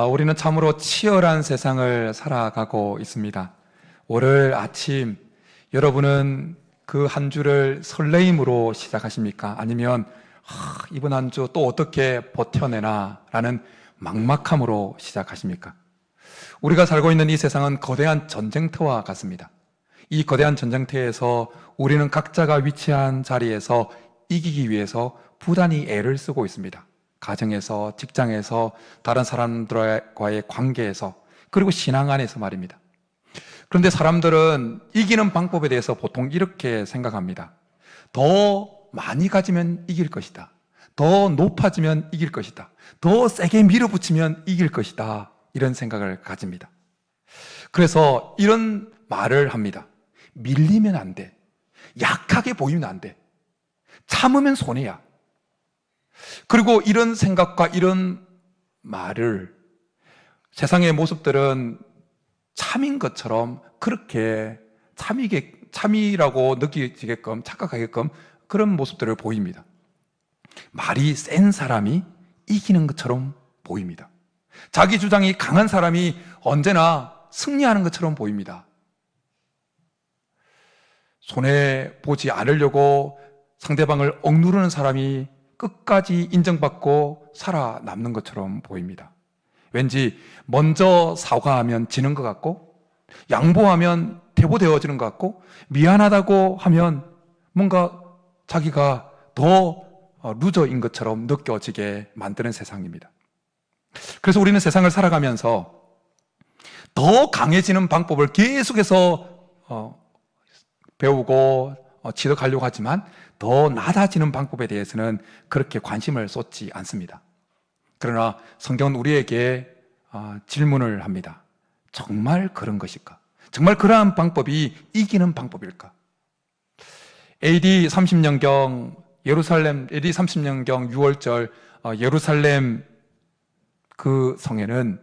우리는 참으로 치열한 세상을 살아가고 있습니다. 월요일 아침, 여러분은 그 한 주를 설레임으로 시작하십니까? 아니면 이번 한 주 또 어떻게 버텨내나 라는 막막함으로 시작하십니까? 우리가 살고 있는 이 세상은 거대한 전쟁터와 같습니다. 이 거대한 전쟁터에서 우리는 각자가 위치한 자리에서 이기기 위해서 부단히 애를 쓰고 있습니다. 가정에서, 직장에서, 다른 사람들과의 관계에서, 그리고 신앙 안에서 말입니다. 그런데 사람들은 이기는 방법에 대해서 보통 이렇게 생각합니다. 더 많이 가지면 이길 것이다. 더 높아지면 이길 것이다. 더 세게 밀어붙이면 이길 것이다. 이런 생각을 가집니다. 그래서 이런 말을 합니다. 밀리면 안 돼. 약하게 보이면 안 돼. 참으면 손해야. 그리고 이런 생각과 이런 말을 세상의 모습들은 참인 것처럼 그렇게 참이라고 느끼게끔 착각하게끔 그런 모습들을 보입니다. 말이 센 사람이 이기는 것처럼 보입니다. 자기 주장이 강한 사람이 언제나 승리하는 것처럼 보입니다. 손해보지 않으려고 상대방을 억누르는 사람이 끝까지 인정받고 살아남는 것처럼 보입니다. 왠지 먼저 사과하면 지는 것 같고, 양보하면 대보되어지는 것 같고, 미안하다고 하면 뭔가 자기가 더 루저인 것처럼 느껴지게 만드는 세상입니다. 그래서 우리는 세상을 살아가면서 더 강해지는 방법을 계속해서 배우고 지도하려고 하지만 더 낮아지는 방법에 대해서는 그렇게 관심을 쏟지 않습니다. 그러나 성경은 우리에게 질문을 합니다. 정말 그런 것일까? 정말 그러한 방법이 이기는 방법일까? AD 30년경 예루살렘, AD 30년경 6월절 예루살렘 그 성에는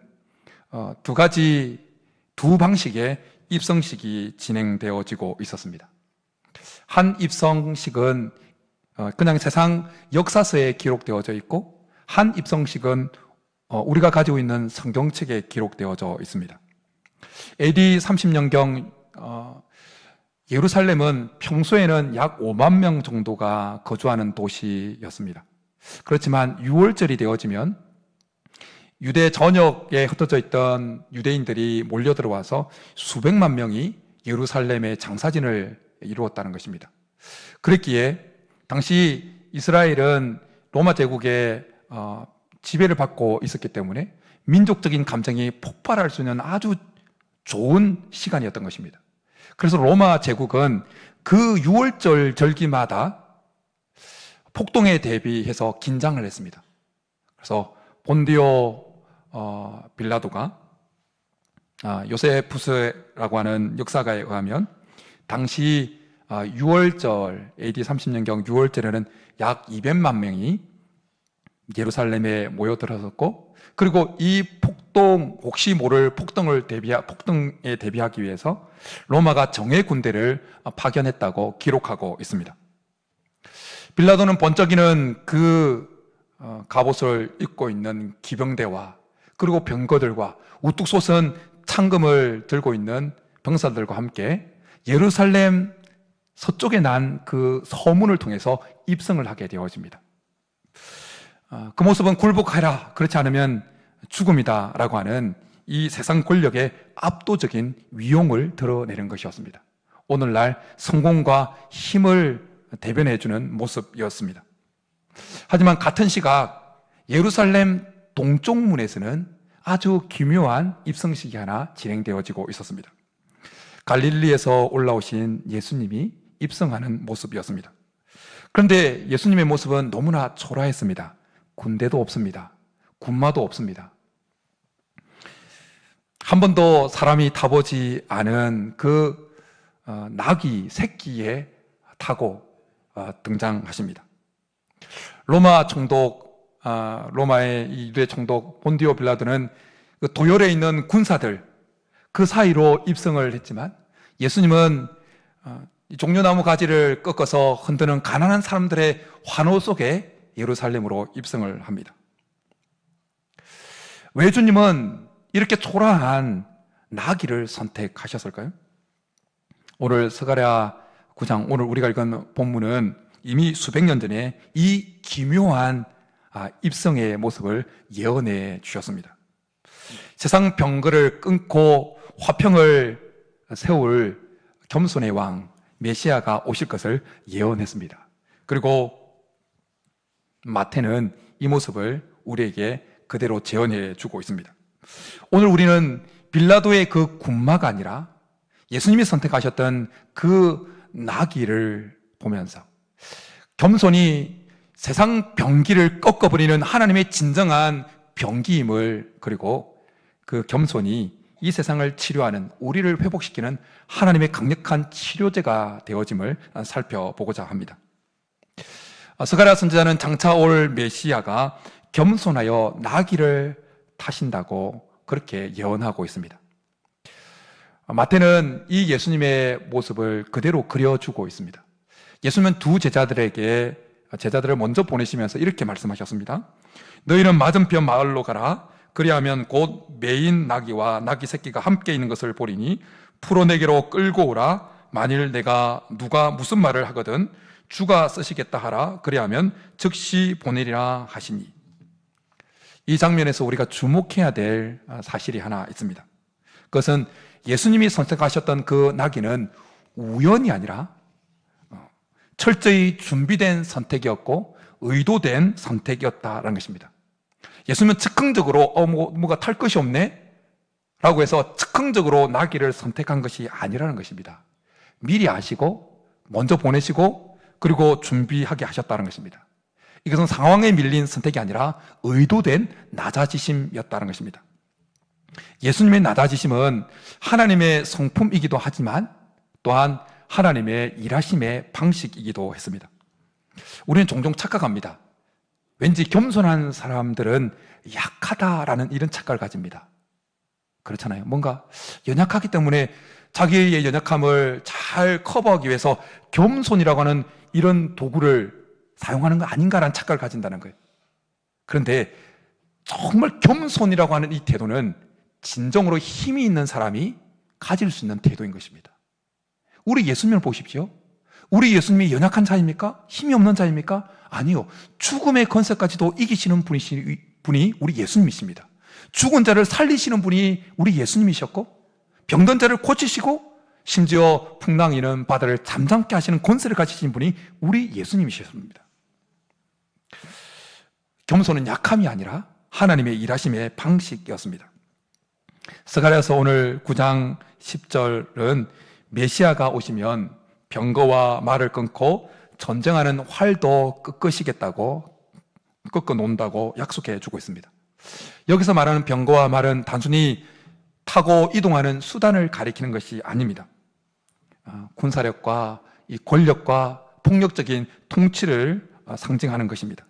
두 방식의 입성식이 진행되어지고 있었습니다. 한 입성식은 그냥 세상 역사서에 기록되어져 있고, 한 입성식은 우리가 가지고 있는 성경책에 기록되어져 있습니다. AD 30년경 예루살렘은 평소에는 약 5만 명 정도가 거주하는 도시였습니다. 그렇지만 6월절이 되어지면 유대 전역에 흩어져 있던 유대인들이 몰려들어와서 수백만 명이 예루살렘의 장사진을 이루었다는 것입니다. 그랬기에 당시 이스라엘은 로마 제국의 지배를 받고 있었기 때문에 민족적인 감정이 폭발할 수 있는 아주 좋은 시간이었던 것입니다. 그래서 로마 제국은 그 6월절 절기마다 폭동에 대비해서 긴장을 했습니다. 그래서 본디오 빌라도가 요세푸스라고 하는 역사가에 의하면 당시 6월절 AD 30년경 6월절에는 약 200만 명이 예루살렘에 모여들었었고, 그리고 이 폭동, 혹시 모를 폭동에 대비하기 위해서 로마가 정예 군대를 파견했다고 기록하고 있습니다. 빌라도는 번쩍이는 그 갑옷을 입고 있는 기병대와 그리고 병거들과 우뚝 솟은 창금을 들고 있는 병사들과 함께 예루살렘 서쪽에 난 그 서문을 통해서 입성을 하게 되어집니다. 그 모습은 굴복하라, 그렇지 않으면 죽음이다 라고 하는 이 세상 권력의 압도적인 위용을 드러내는 것이었습니다. 오늘날 성공과 힘을 대변해주는 모습이었습니다. 하지만 같은 시각 예루살렘 동쪽문에서는 아주 기묘한 입성식이 하나 진행되어지고 있었습니다. 갈릴리에서 올라오신 예수님이 입성하는 모습이었습니다. 그런데 예수님의 모습은 너무나 초라했습니다. 군대도 없습니다. 군마도 없습니다. 한 번도 사람이 타보지 않은 그 나귀 새끼에 타고 등장하십니다. 로마의 유대 총독 본디오 빌라도는 그 도열에 있는 군사들 그 사이로 입성을 했지만, 예수님은 종려나무 가지를 꺾어서 흔드는 가난한 사람들의 환호 속에 예루살렘으로 입성을 합니다. 왜 주님은 이렇게 초라한 나귀를 선택하셨을까요? 오늘 스가랴 9장, 오늘 우리가 읽은 본문은 이미 수백 년 전에 이 기묘한 입성의 모습을 예언해 주셨습니다. 세상 병거를 끊고 화평을 세울 겸손의 왕 메시아가 오실 것을 예언했습니다. 그리고 마태는 이 모습을 우리에게 그대로 재현해 주고 있습니다. 오늘 우리는 빌라도의 그 군마가 아니라 예수님이 선택하셨던 그 나귀를 보면서 겸손히 세상 병기를 꺾어버리는 하나님의 진정한 병기임을, 그리고 그 겸손이 이 세상을 치료하는, 우리를 회복시키는 하나님의 강력한 치료제가 되어짐을 살펴보고자 합니다. 스가랴 선지자는 장차 올 메시아가 겸손하여 나귀를 타신다고 그렇게 예언하고 있습니다. 마태는 이 예수님의 모습을 그대로 그려주고 있습니다. 예수님은 두 제자들을 먼저 보내시면서 이렇게 말씀하셨습니다. 너희는 맞은편 마을로 가라. 그리하면 곧 매인 나귀와 나귀 새끼가 함께 있는 것을 보리니 풀어내게로 끌고 오라. 만일 내가 누가 무슨 말을 하거든 주가 쓰시겠다 하라. 그리하면 즉시 보내리라 하시니. 이 장면에서 우리가 주목해야 될 사실이 하나 있습니다. 그것은 예수님이 선택하셨던 그 나귀는 우연이 아니라 철저히 준비된 선택이었고 의도된 선택이었다는 것입니다. 예수님은 즉흥적으로 뭐가 탈 것이 없네? 라고 해서 즉흥적으로 나귀를 선택한 것이 아니라는 것입니다. 미리 아시고 먼저 보내시고 그리고 준비하게 하셨다는 것입니다. 이것은 상황에 밀린 선택이 아니라 의도된 낮아지심이었다는 것입니다. 예수님의 낮아지심은 하나님의 성품이기도 하지만 또한 하나님의 일하심의 방식이기도 했습니다. 우리는 종종 착각합니다. 왠지 겸손한 사람들은 약하다라는 이런 착각을 가집니다. 그렇잖아요. 뭔가 연약하기 때문에 자기의 연약함을 잘 커버하기 위해서 겸손이라고 하는 이런 도구를 사용하는 거 아닌가라는 착각을 가진다는 거예요. 그런데 정말 겸손이라고 하는 이 태도는 진정으로 힘이 있는 사람이 가질 수 있는 태도인 것입니다. 우리 예수님을 보십시오. 우리 예수님이 연약한 자입니까? 힘이 없는 자입니까? 아니요. 죽음의 권세까지도 이기시는 분이 우리 예수님이십니다. 죽은 자를 살리시는 분이 우리 예수님이셨고, 병든 자를 고치시고, 심지어 풍랑이는 바다를 잠잠케 하시는 권세를 가지신 분이 우리 예수님이셨습니다. 겸손은 약함이 아니라 하나님의 일하심의 방식이었습니다. 스가랴서 오늘 9장 10절은 메시아가 오시면 병거와 말을 끊고 전쟁하는 활도 꺾으시겠다고, 꺾어 놓는다고 약속해 주고 있습니다. 여기서 말하는 병거와 말은 단순히 타고 이동하는 수단을 가리키는 것이 아닙니다. 군사력과 이 권력과 폭력적인 통치를 상징하는 것입니다.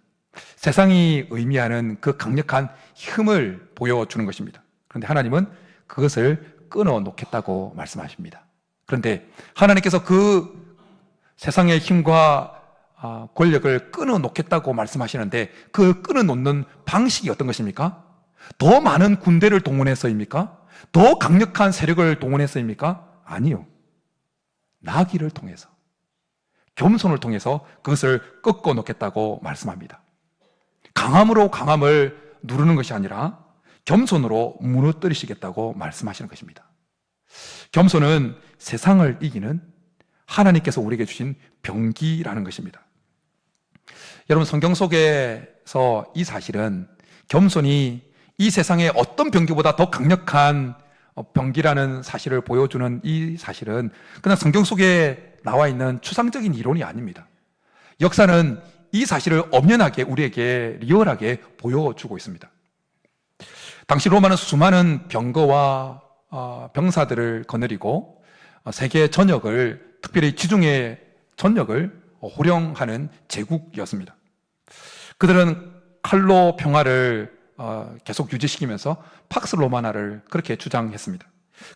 세상이 의미하는 그 강력한 힘을 보여주는 것입니다. 그런데 하나님은 그것을 끊어 놓겠다고 말씀하십니다. 그런데 하나님께서 그 세상의 힘과 권력을 끊어 놓겠다고 말씀하시는데 그 끊어 놓는 방식이 어떤 것입니까? 더 많은 군대를 동원해서입니까? 더 강력한 세력을 동원해서입니까? 아니요. 나귀를 통해서, 겸손을 통해서 그것을 꺾어 놓겠다고 말씀합니다. 강함으로 강함을 누르는 것이 아니라 겸손으로 무너뜨리시겠다고 말씀하시는 것입니다. 겸손은 세상을 이기는 하나님께서 우리에게 주신 병기라는 것입니다. 여러분, 성경 속에서 이 사실은, 겸손이 이 세상의 어떤 병기보다 더 강력한 병기라는 사실을 보여주는 이 사실은 그냥 성경 속에 나와 있는 추상적인 이론이 아닙니다. 역사는 이 사실을 엄연하게 우리에게 리얼하게 보여주고 있습니다. 당시 로마는 수많은 병거와 병사들을 거느리고 세계 전역을, 특별히 지중해 전역을 호령하는 제국이었습니다. 그들은 칼로 평화를 계속 유지시키면서 팍스 로마나를 그렇게 주장했습니다.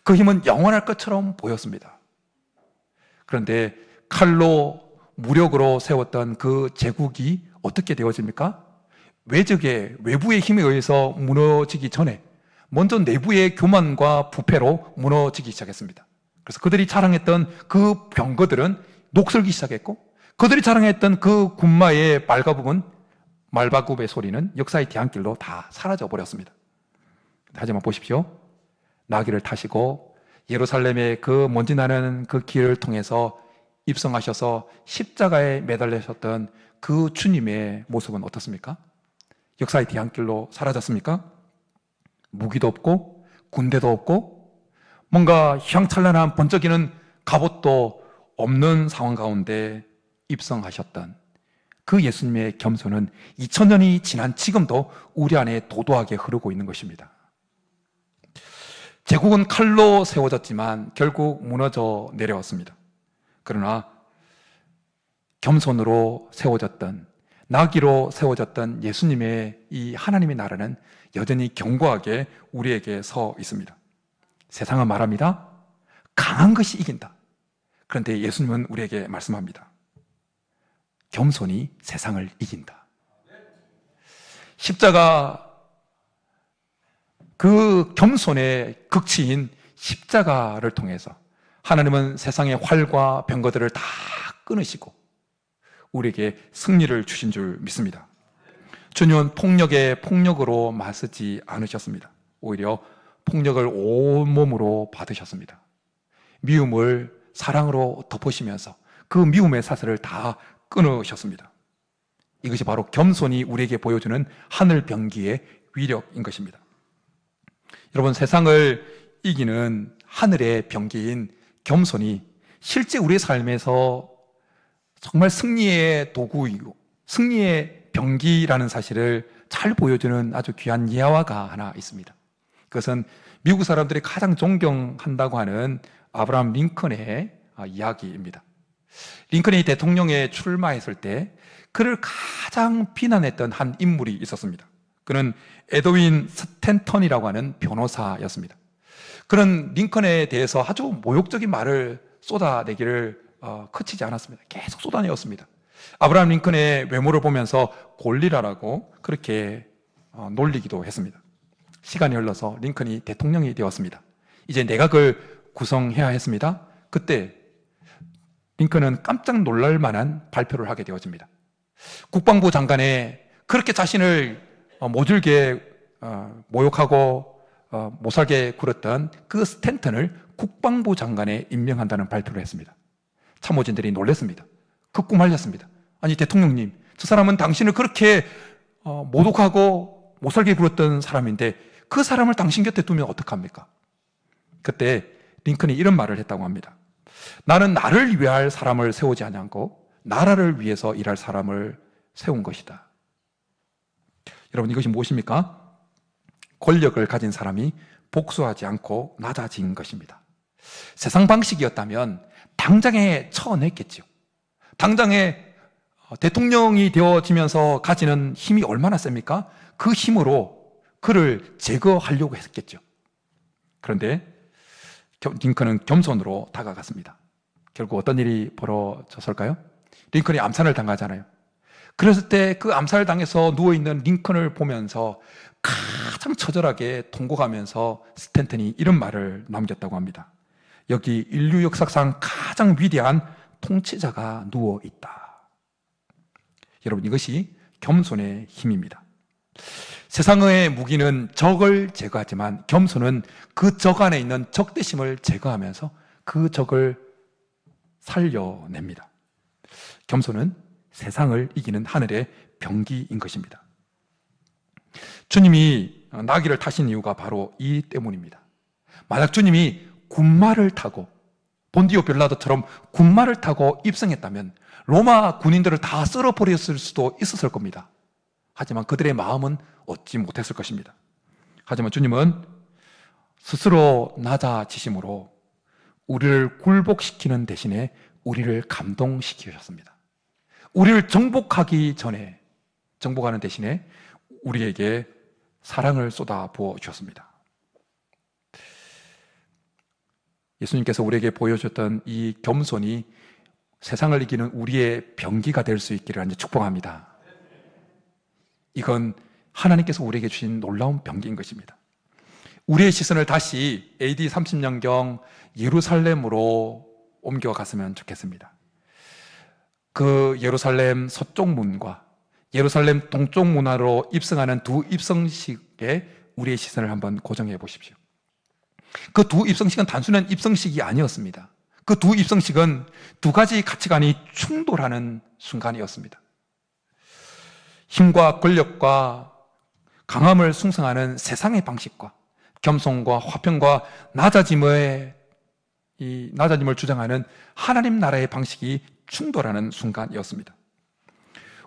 그 힘은 영원할 것처럼 보였습니다. 그런데 칼로 무력으로 세웠던 그 제국이 어떻게 되어집니까? 외부의 힘에 의해서 무너지기 전에 먼저 내부의 교만과 부패로 무너지기 시작했습니다. 그래서 그들이 자랑했던 그 병거들은 녹슬기 시작했고, 그들이 자랑했던 그 군마의 말바굽의 소리는 역사의 뒤안길로 다 사라져 버렸습니다. 하지만 보십시오. 나귀를 타시고 예루살렘의 그 먼지 나는 그 길을 통해서 입성하셔서 십자가에 매달리셨던 그 주님의 모습은 어떻습니까? 역사의 뒤안길로 사라졌습니까? 무기도 없고 군대도 없고 뭔가 휘황찬란한 번쩍이는 갑옷도 없는 상황 가운데 입성하셨던 그 예수님의 겸손은 2000년이 지난 지금도 우리 안에 도도하게 흐르고 있는 것입니다. 제국은 칼로 세워졌지만 결국 무너져 내려왔습니다. 그러나 겸손으로 세워졌던, 나귀로 세워졌던 예수님의 이 하나님의 나라는 여전히 견고하게 우리에게 서 있습니다. 세상은 말합니다. 강한 것이 이긴다. 그런데 예수님은 우리에게 말씀합니다. 겸손이 세상을 이긴다. 십자가, 그 겸손의 극치인 십자가를 통해서 하나님은 세상의 활과 병거들을 다 끊으시고 우리에게 승리를 주신 줄 믿습니다. 주님은 폭력에 폭력으로 맞서지 않으셨습니다. 오히려 폭력을 온몸으로 받으셨습니다. 미움을 사랑으로 덮으시면서 그 미움의 사슬을 다 끊으셨습니다. 이것이 바로 겸손이 우리에게 보여주는 하늘 병기의 위력인 것입니다. 여러분, 세상을 이기는 하늘의 병기인 겸손이 실제 우리의 삶에서 정말 승리의 도구이고 승리의 병기라는 사실을 잘 보여주는 아주 귀한 예화가 하나 있습니다. 그것은 미국 사람들이 가장 존경한다고 하는 아브라함 링컨의 이야기입니다. 링컨이 대통령에 출마했을 때 그를 가장 비난했던 한 인물이 있었습니다. 그는 에드윈 스탠턴이라고 하는 변호사였습니다. 그는 링컨에 대해서 아주 모욕적인 말을 쏟아내기를 그치지 않았습니다. 계속 쏟아내었습니다. 아브라함 링컨의 외모를 보면서 골리라라고 그렇게 놀리기도 했습니다. 시간이 흘러서 링컨이 대통령이 되었습니다. 이제 내각을 구성해야 했습니다. 그때 링컨은 깜짝 놀랄 만한 발표를 하게 되어집니다. 국방부 장관에 그렇게 자신을 모질게 모욕하고 못살게 굴었던 그 스탠턴을 국방부 장관에 임명한다는 발표를 했습니다. 참모진들이 놀랐습니다. 극구 말렸습니다. 아니 대통령님, 저 사람은 당신을 그렇게 모독하고 못살게 굴었던 사람인데 그 사람을 당신 곁에 두면 어떡합니까? 그때 링컨이 이런 말을 했다고 합니다. 나는 나를 위할 사람을 세우지 않고 나라를 위해서 일할 사람을 세운 것이다. 여러분, 이것이 무엇입니까? 권력을 가진 사람이 복수하지 않고 낮아진 것입니다. 세상 방식이었다면 당장에 쳐냈겠죠. 당장에 대통령이 되어지면서 가지는 힘이 얼마나 셉니까? 그 힘으로 그를 제거하려고 했겠죠. 그런데 링컨은 겸손으로 다가갔습니다. 결국 어떤 일이 벌어졌을까요? 링컨이 암살을 당하잖아요. 그랬을 때 그 암살당해서 누워있는 링컨을 보면서 가장 처절하게 통곡하면서 스탠턴이 이런 말을 남겼다고 합니다. 여기 인류 역사상 가장 위대한 통치자가 누워있다. 여러분, 이것이 겸손의 힘입니다. 세상의 무기는 적을 제거하지만 겸손은 그 적 안에 있는 적대심을 제거하면서 그 적을 살려냅니다. 겸손은 세상을 이기는 하늘의 병기인 것입니다. 주님이 나귀를 타신 이유가 바로 이 때문입니다. 만약 주님이 군마를 타고 본디오 빌라도처럼 군마를 타고 입성했다면 로마 군인들을 다 쓸어버렸을 수도 있었을 겁니다. 하지만 그들의 마음은 얻지 못했을 것입니다. 하지만 주님은 스스로 낮아지심으로 우리를 굴복시키는 대신에 우리를 감동시키셨습니다. 우리를 정복하기 전에, 정복하는 대신에 우리에게 사랑을 쏟아 부어 주셨습니다. 예수님께서 우리에게 보여줬던 이 겸손이 세상을 이기는 우리의 병기가 될 수 있기를 축복합니다. 이건 하나님께서 우리에게 주신 놀라운 병기인 것입니다. 우리의 시선을 다시 AD 30년경 예루살렘으로 옮겨갔으면 좋겠습니다. 그 예루살렘 서쪽 문과 예루살렘 동쪽 문화로 입성하는 두 입성식에 우리의 시선을 한번 고정해 보십시오. 그 두 입성식은 단순한 입성식이 아니었습니다. 그 두 입성식은 두 가지 가치관이 충돌하는 순간이었습니다. 힘과 권력과 강함을 숭상하는 세상의 방식과 겸손과 화평과 낮아짐을 주장하는 하나님 나라의 방식이 충돌하는 순간이었습니다.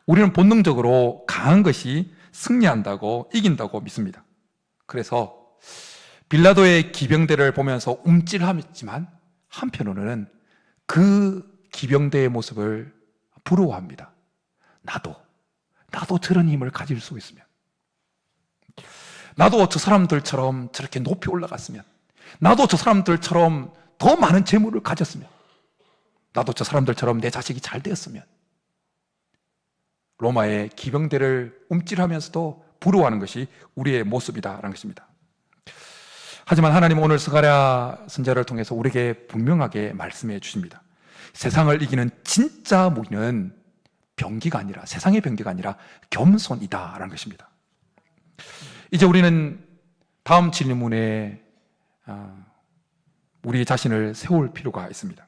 우리는 본능적으로 강한 것이 승리한다고 이긴다고 믿습니다. 그래서 빌라도의 기병대를 보면서 움찔하지만 한편으로는 그 기병대의 모습을 부러워합니다. 나도 저런 힘을 가질 수 있으면, 나도 저 사람들처럼 저렇게 높이 올라갔으면, 나도 저 사람들처럼 더 많은 재물을 가졌으면, 나도 저 사람들처럼 내 자식이 잘 되었으면. 로마의 기병대를 움찔하면서도 부러워하는 것이 우리의 모습이다라는 것입니다. 하지만 하나님은 오늘 스가랴 선지자를 통해서 우리에게 분명하게 말씀해 주십니다. 세상을 이기는 진짜 무기는 병기가 아니라, 세상의 병기가 아니라 겸손이다라는 것입니다. 이제 우리는 다음 질문에 우리 자신을 세울 필요가 있습니다.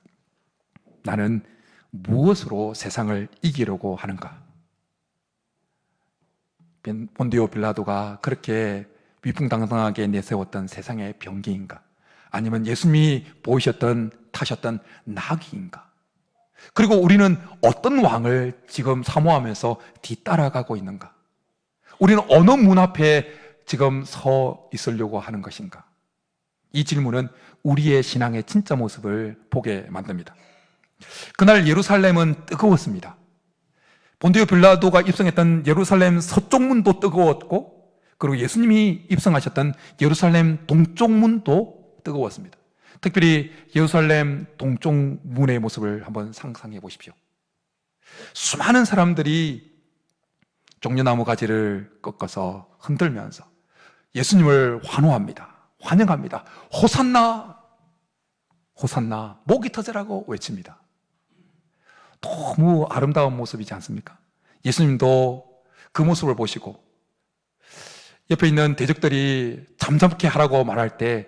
나는 무엇으로 세상을 이기려고 하는가? 본디오 빌라도가 그렇게 위풍당당하게 내세웠던 세상의 병기인가? 아니면 예수님이 보이셨던, 타셨던 나귀인가? 그리고 우리는 어떤 왕을 지금 사모하면서 뒤따라가고 있는가? 우리는 어느 문 앞에 지금 서 있으려고 하는 것인가? 이 질문은 우리의 신앙의 진짜 모습을 보게 만듭니다. 그날 예루살렘은 뜨거웠습니다. 본디오 빌라도가 입성했던 예루살렘 서쪽 문도 뜨거웠고, 그리고 예수님이 입성하셨던 예루살렘 동쪽 문도 뜨거웠습니다. 특별히 예루살렘 동쪽 문의 모습을 한번 상상해 보십시오. 수많은 사람들이 종려나무 가지를 꺾어서 흔들면서 예수님을 환호합니다. 환영합니다. 호산나, 호산나, 목이 터져라고 외칩니다. 너무 아름다운 모습이지 않습니까? 예수님도 그 모습을 보시고 옆에 있는 대적들이 잠잠케 하라고 말할 때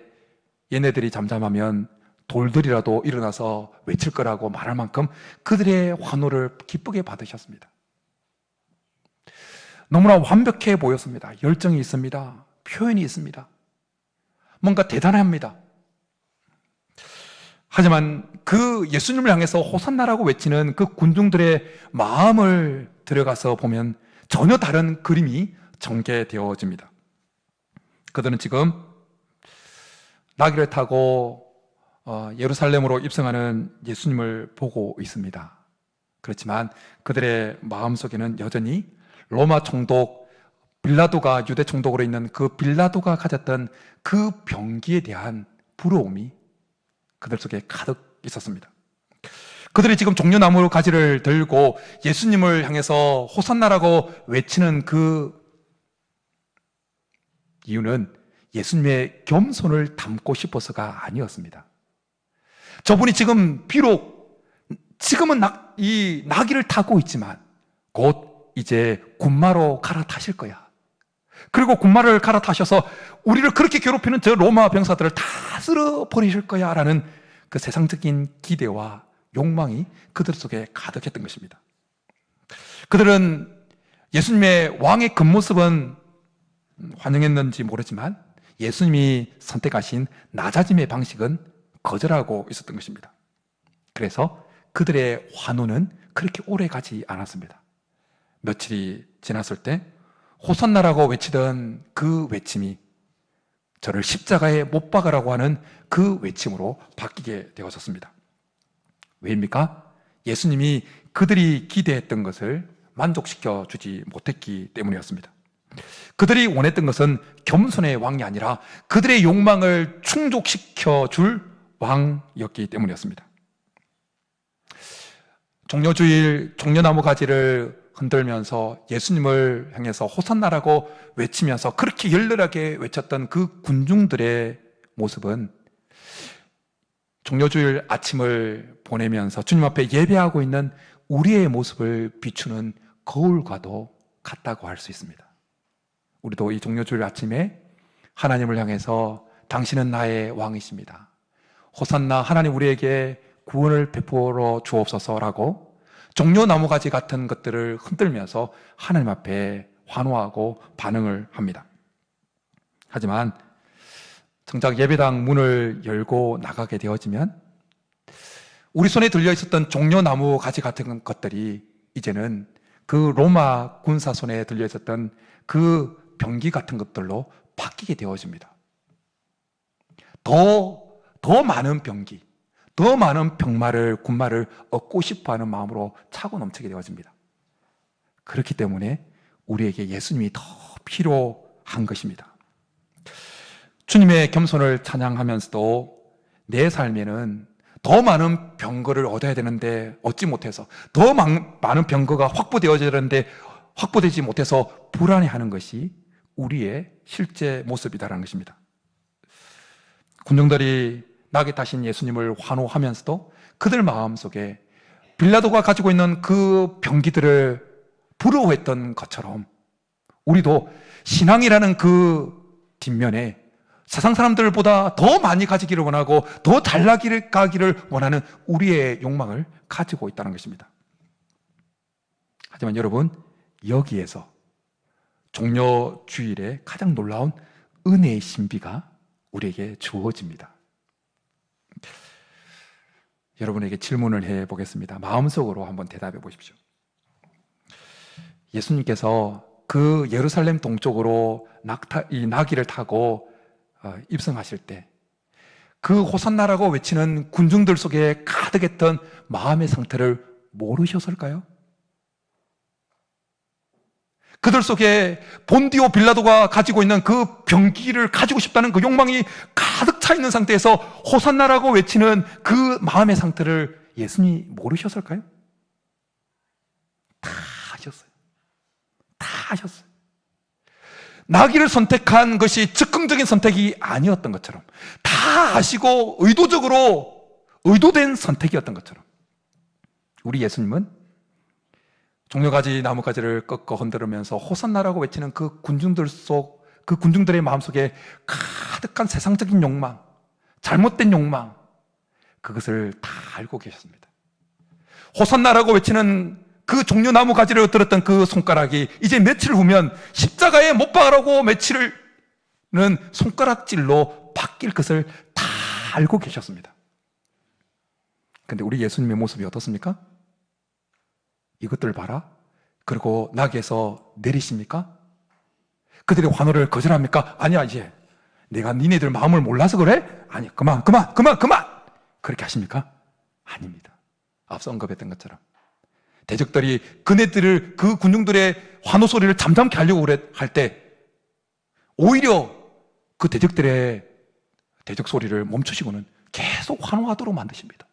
얘네들이 잠잠하면 돌들이라도 일어나서 외칠 거라고 말할 만큼 그들의 환호를 기쁘게 받으셨습니다. 너무나 완벽해 보였습니다. 열정이 있습니다. 표현이 있습니다. 뭔가 대단합니다. 하지만 그 예수님을 향해서 호산나라고 외치는 그 군중들의 마음을 들어가서 보면 전혀 다른 그림이 전개되어집니다. 그들은 지금 나귀를 타고 예루살렘으로 입성하는 예수님을 보고 있습니다. 그렇지만 그들의 마음속에는 여전히 로마 총독 빌라도가, 유대 총독으로 있는 그 빌라도가 가졌던 그 병기에 대한 부러움이 그들 속에 가득 있었습니다. 그들이 지금 종려나무 가지를 들고 예수님을 향해서 호산나라고 외치는 그 이유는 예수님의 겸손을 담고 싶어서가 아니었습니다. 저분이 지금 비록 지금은 이 나귀를 타고 있지만 곧 이제 군마로 갈아타실 거야. 그리고 군마를 갈아타셔서 우리를 그렇게 괴롭히는 저 로마 병사들을 다 쓸어버리실 거야 라는 그 세상적인 기대와 욕망이 그들 속에 가득했던 것입니다. 그들은 예수님의 왕의 겉모습은 환영했는지 모르지만 예수님이 선택하신 낮아짐의 방식은 거절하고 있었던 것입니다. 그래서 그들의 환호는 그렇게 오래 가지 않았습니다. 며칠이 지났을 때 호산나라고 외치던 그 외침이 저를 십자가에 못 박으라고 하는 그 외침으로 바뀌게 되었습니다. 왜입니까? 예수님이 그들이 기대했던 것을 만족시켜 주지 못했기 때문이었습니다. 그들이 원했던 것은 겸손의 왕이 아니라 그들의 욕망을 충족시켜 줄 왕이었기 때문이었습니다. 종려주일 종려나무 가지를 흔들면서 예수님을 향해서 호산나라고 외치면서 그렇게 열렬하게 외쳤던 그 군중들의 모습은 종려주일 아침을 보내면서 주님 앞에 예배하고 있는 우리의 모습을 비추는 거울과도 같다고 할 수 있습니다. 우리도 이 종려주일 아침에 하나님을 향해서 당신은 나의 왕이십니다. 호산나, 하나님 우리에게 구원을 베풀어 주옵소서라고 종려나무가지 같은 것들을 흔들면서 하나님 앞에 환호하고 반응을 합니다. 하지만 정작 예배당 문을 열고 나가게 되어지면 우리 손에 들려 있었던 종려나무 가지 같은 것들이 이제는 그 로마 군사 손에 들려 있었던 그 병기 같은 것들로 바뀌게 되어집니다. 더 많은 병기, 더 많은 군말을 얻고 싶어하는 마음으로 차고 넘치게 되어집니다. 그렇기 때문에 우리에게 예수님이 더 필요한 것입니다. 주님의 겸손을 찬양하면서도 내 삶에는 더 많은 병거를 얻어야 되는데 얻지 못해서, 더 많은 병거가 확보되어져야 되는데 확보되지 못해서 불안해하는 것이 우리의 실제 모습이다라는 것입니다. 군중들이 낙에 타신 예수님을 환호하면서도 그들 마음속에 빌라도가 가지고 있는 그 병기들을 부러워했던 것처럼 우리도 신앙이라는 그 뒷면에 세상 사람들보다 더 많이 가지기를 원하고 더 잘 가기를 원하는 우리의 욕망을 가지고 있다는 것입니다. 하지만 여러분, 여기에서 종려주일에 가장 놀라운 은혜의 신비가 우리에게 주어집니다. 여러분에게 질문을 해보겠습니다. 마음속으로 한번 대답해 보십시오. 예수님께서 그 예루살렘 동쪽으로 이 나귀를 타고 입성하실 때 그 호산나라고 외치는 군중들 속에 가득했던 마음의 상태를 모르셨을까요? 그들 속에 본디오 빌라도가 가지고 있는 그 병기를 가지고 싶다는 그 욕망이 가득 차 있는 상태에서 호산나라고 외치는 그 마음의 상태를 예수님이 모르셨을까요? 다 아셨어요. 다 아셨어요. 나귀를 선택한 것이 즉흥적인 선택이 아니었던 것처럼, 다 아시고 의도된 선택이었던 것처럼, 우리 예수님은 종려가지 나무가지를 꺾어 흔들으면서 호산나라고 외치는 그 군중들의 마음속에 가득한 세상적인 욕망, 잘못된 욕망, 그것을 다 알고 계셨습니다. 호산나라고 외치는 그 종려나무 가지를 들었던 그 손가락이 이제 며칠 후면 십자가에 못 박으라고 며칠은 손가락질로 바뀔 것을 다 알고 계셨습니다. 그런데 우리 예수님의 모습이 어떻습니까? 이것들 봐라. 그리고 낙에서 내리십니까? 그들의 환호를 거절합니까? 아니야, 이제 내가 니네들 마음을 몰라서 그래? 아니, 그만 그렇게 하십니까? 아닙니다. 앞서 언급했던 것처럼 대적들이 그 군중들의 환호 소리를 잠잠케 하려고 할 때 오히려 그 대적들의 대적 소리를 멈추시고는 계속 환호하도록 만드십니다.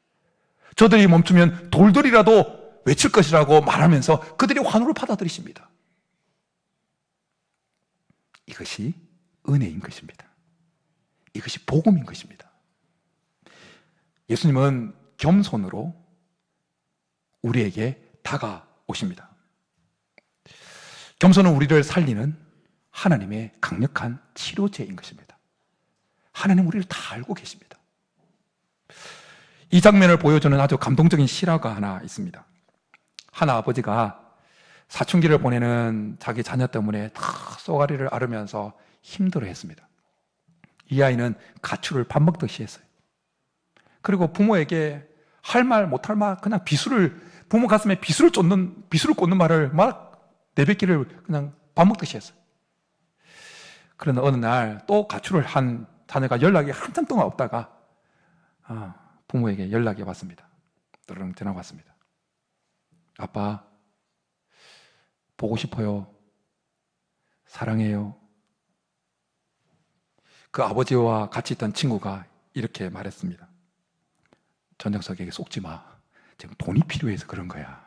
저들이 멈추면 돌들이라도 외칠 것이라고 말하면서 그들의 환호를 받아들이십니다. 이것이 은혜인 것입니다. 이것이 복음인 것입니다. 예수님은 겸손으로 우리에게 다가오십니다. 겸손은 우리를 살리는 하나님의 강력한 치료제인 것입니다. 하나님 우리를 다 알고 계십니다. 이 장면을 보여주는 아주 감동적인 실화가 하나 있습니다. 한 아버지가 사춘기를 보내는 자기 자녀 때문에 다 쏘가리를 앓으면서 힘들어했습니다. 이 아이는 가출을 밥 먹듯이 했어요. 그리고 부모에게 할 말 못할 말 그냥 부모 가슴에 비수를 꽂는 말을 막 내뱉기를 그냥 밥 먹듯이 했어요. 그러나 어느 날 또 가출을 한 자녀가 연락이 한참 동안 없다가 부모에게 연락이 왔습니다. 또르릉 전화가 왔습니다. 아빠, 보고 싶어요. 사랑해요. 그 아버지와 같이 있던 친구가 이렇게 말했습니다. 저 녀석에게 속지 마. 지금 돈이 필요해서 그런 거야.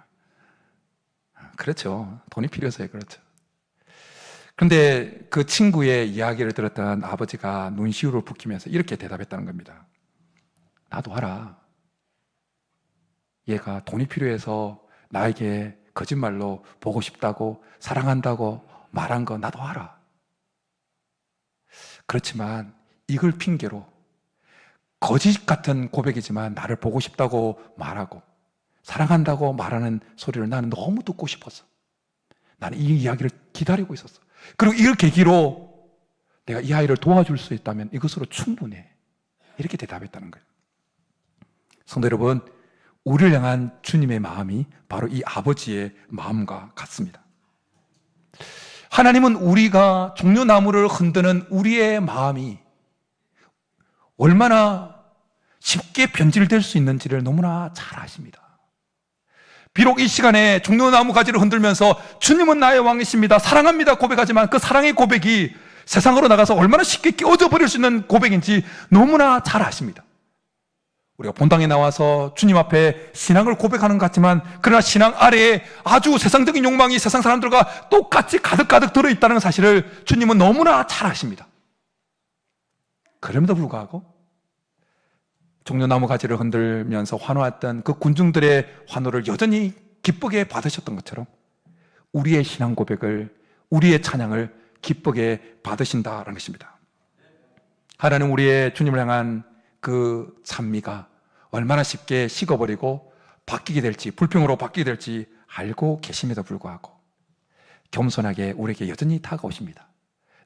그렇죠. 돈이 필요해서 그렇죠. 근데 그 친구의 이야기를 들었던 아버지가 눈시울을 붉히면서 이렇게 대답했다는 겁니다. 나도 알아. 얘가 돈이 필요해서 나에게 거짓말로 보고 싶다고 사랑한다고 말한 거 나도 알아. 그렇지만 이걸 핑계로 거짓 같은 고백이지만 나를 보고 싶다고 말하고 사랑한다고 말하는 소리를 나는 너무 듣고 싶었어. 나는 이 이야기를 기다리고 있었어. 그리고 이걸 계기로 내가 이 아이를 도와줄 수 있다면 이것으로 충분해. 이렇게 대답했다는 거예요. 성도 여러분, 우리를 향한 주님의 마음이 바로 이 아버지의 마음과 같습니다. 하나님은 우리가 종려나무를 흔드는 우리의 마음이 얼마나 쉽게 변질될 수 있는지를 너무나 잘 아십니다. 비록 이 시간에 종려나무 가지를 흔들면서 주님은 나의 왕이십니다, 사랑합니다 고백하지만 그 사랑의 고백이 세상으로 나가서 얼마나 쉽게 깨어져 버릴 수 있는 고백인지 너무나 잘 아십니다. 우리가 본당에 나와서 주님 앞에 신앙을 고백하는 것 같지만 그러나 신앙 아래에 아주 세상적인 욕망이 세상 사람들과 똑같이 가득가득 들어있다는 사실을 주님은 너무나 잘 아십니다. 그럼에도 불구하고 종려나무 가지를 흔들면서 환호했던 그 군중들의 환호를 여전히 기쁘게 받으셨던 것처럼 우리의 신앙 고백을, 우리의 찬양을 기쁘게 받으신다는 것입니다. 하나님 우리의 주님을 향한 그 찬미가 얼마나 쉽게 식어버리고 바뀌게 될지, 불평으로 바뀌게 될지 알고 계심에도 불구하고 겸손하게 우리에게 여전히 다가오십니다.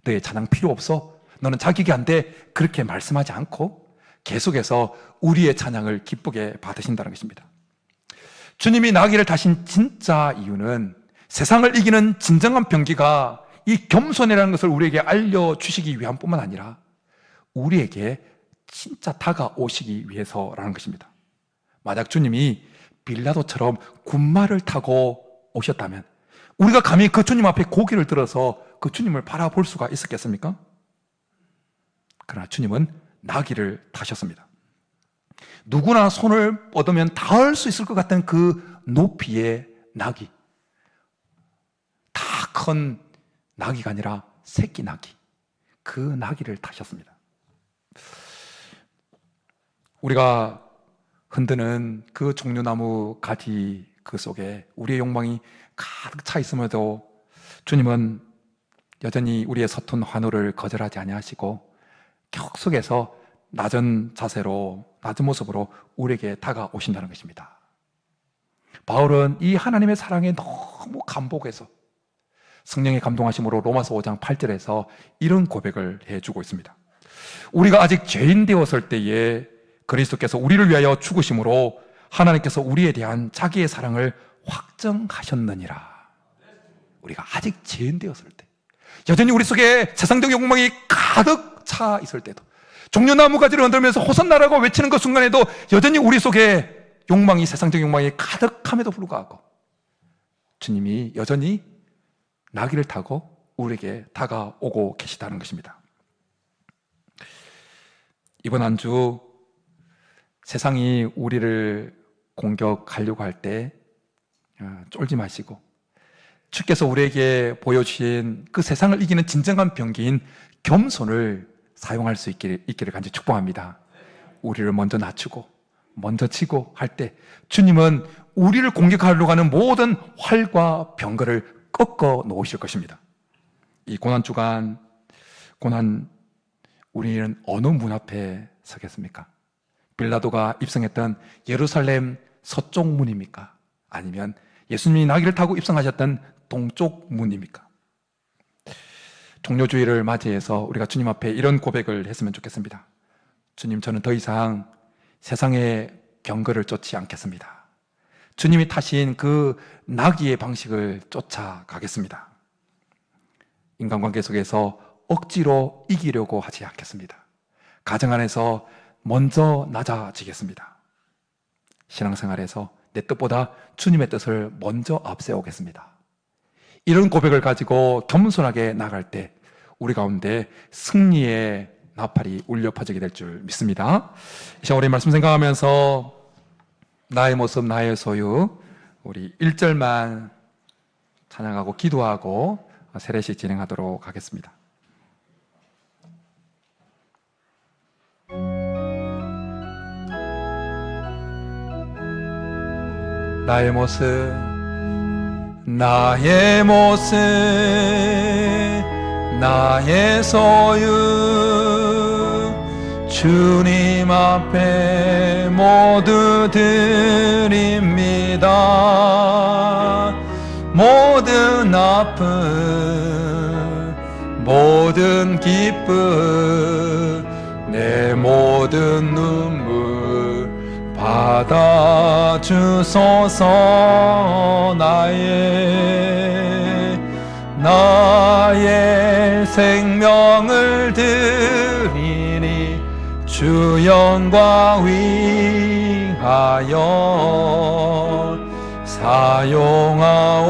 너의 찬양 필요 없어? 너는 자격이 안 돼? 그렇게 말씀하지 않고 계속해서 우리의 찬양을 기쁘게 받으신다는 것입니다. 주님이 나귀를 타신 진짜 이유는 세상을 이기는 진정한 병기가 이 겸손이라는 것을 우리에게 알려주시기 위함 뿐만 아니라 우리에게 진짜 다가오시기 위해서라는 것입니다. 만약 주님이 빌라도처럼 군마를 타고 오셨다면 우리가 감히 그 주님 앞에 고개를 들어서 그 주님을 바라볼 수가 있었겠습니까? 그러나 주님은 나귀를 타셨습니다. 누구나 손을 뻗으면 닿을 수 있을 것 같은 그 높이의 나귀, 다 큰 나귀가 아니라 새끼 나귀, 그 나귀를 타셨습니다. 우리가 흔드는 그 종려나무 가지 그 속에 우리의 욕망이 가득 차 있음에도 주님은 여전히 우리의 서툰 환호를 거절하지 아니하시고 격속에서 낮은 자세로, 낮은 모습으로 우리에게 다가오신다는 것입니다. 바울은 이 하나님의 사랑에 너무 감복해서 성령의 감동하심으로 로마서 5장 8절에서 이런 고백을 해주고 있습니다. 우리가 아직 죄인 되었을 때에 그리스도께서 우리를 위하여 죽으심으로 하나님께서 우리에 대한 자기의 사랑을 확정하셨느니라. 우리가 아직 죄인 되었을 때, 여전히 우리 속에 세상적 욕망이 가득 차 있을 때도, 종려나무 가지를 흔들면서 호산나라고 외치는 그 순간에도 여전히 우리 속에 욕망이, 세상적 욕망이 가득함에도 불구하고 주님이 여전히 나귀를 타고 우리에게 다가오고 계시다는 것입니다. 이번 한 주 세상이 우리를 공격하려고 할 때 쫄지 마시고 주께서 우리에게 보여주신 그 세상을 이기는 진정한 병기인 겸손을 사용할 수 있기를 간절히 축복합니다. 우리를 먼저 낮추고 먼저 치고 할 때 주님은 우리를 공격하려고 하는 모든 활과 병거를 꺾어 놓으실 것입니다. 이 고난주간, 우리는 어느 문 앞에 서겠습니까? 빌라도가 입성했던 예루살렘 서쪽 문입니까? 아니면 예수님이 나귀를 타고 입성하셨던 동쪽 문입니까? 종료주의를 맞이해서 우리가 주님 앞에 이런 고백을 했으면 좋겠습니다. 주님, 저는 더 이상 세상의 병거를 쫓지 않겠습니다. 주님이 타신 그 나귀의 방식을 쫓아가겠습니다. 인간관계 속에서 억지로 이기려고 하지 않겠습니다. 가정 안에서 먼저 낮아지겠습니다. 신앙생활에서 내 뜻보다 주님의 뜻을 먼저 앞세우겠습니다. 이런 고백을 가지고 겸손하게 나갈 때 우리 가운데 승리의 나팔이 울려 퍼지게 될 줄 믿습니다. 이 시간 우리 말씀 생각하면서 나의 모습 나의 소유, 우리 1절만 찬양하고 기도하고 세례식 진행하도록 하겠습니다. 나의 모습 나의 모습 나의 소유 주님 앞에 모두 드립니다. 모든 아픔 모든 기쁨 내 모든 눈물 받아주소서. 나의 생명을 드리니 주 영광 위하여 사용하옵소서.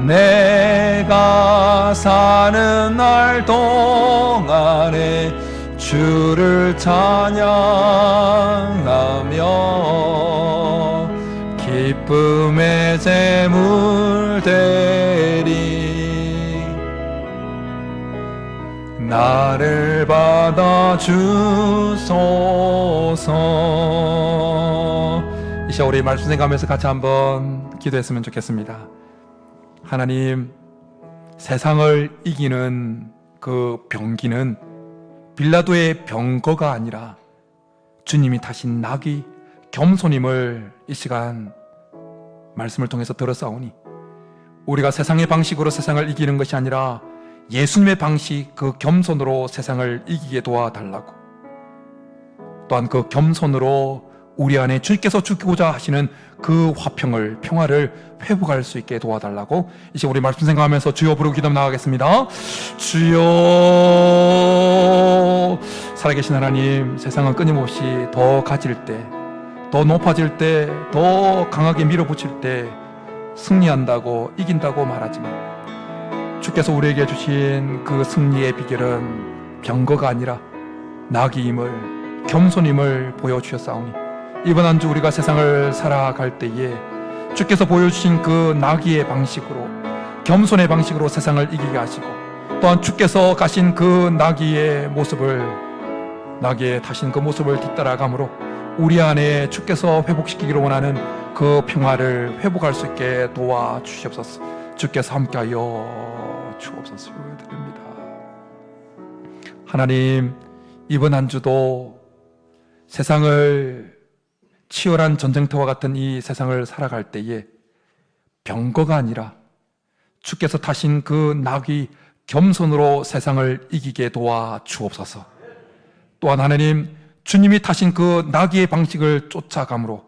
내가 사는 날 동안에 주를 찬양하며 기쁨의 제물 되리. 나를 받아주소서. 이 시간 우리 말씀 생각하면서 같이 한번 기도했으면 좋겠습니다. 하나님, 세상을 이기는 그 병기는 빌라도의 병거가 아니라 주님이 타신 나귀 겸손임을 이 시간 말씀을 통해서 들었사오니, 우리가 세상의 방식으로 세상을 이기는 것이 아니라 예수님의 방식, 그 겸손으로 세상을 이기게 도와달라고, 또한 그 겸손으로 우리 안에 주께서 주고자 하시는 그 화평을, 평화를 회복할 수 있게 도와달라고 이제 우리 말씀 생각하면서 주여 부르고 기도 나가겠습니다. 주여. 살아계신 하나님, 세상은 끊임없이 더 가질 때, 더 높아질 때, 더 강하게 밀어붙일 때 승리한다고, 이긴다고 말하지만 주께서 우리에게 주신 그 승리의 비결은 병거가 아니라 나귀임을, 겸손임을 보여주셨사오니, 이번 한 주 우리가 세상을 살아갈 때에 주께서 보여주신 그 나귀의 방식으로, 겸손의 방식으로 세상을 이기게 하시고, 또한 주께서 가신 그 나귀의 모습을, 나귀에 타신 그 모습을 뒤따라감으로 우리 안에 주께서 회복시키기를 원하는 그 평화를 회복할 수 있게 도와주시옵소서. 주께서 함께하여 주옵소서. 드립니다. 하나님, 이번 한 주도 세상을, 치열한 전쟁터와 같은 이 세상을 살아갈 때에 병거가 아니라 주께서 타신 그 나귀 겸손으로 세상을 이기게 도와주옵소서. 또한 하나님, 주님이 타신 그 나귀의 방식을 쫓아감으로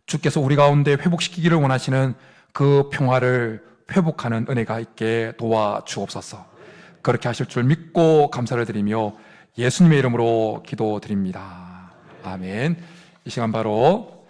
주께서 우리 가운데 회복시키기를 원하시는 그 평화를 회복하는 은혜가 있게 도와주옵소서. 그렇게 하실 줄 믿고 감사를 드리며 예수님의 이름으로 기도드립니다. 아멘. 이 시간 바로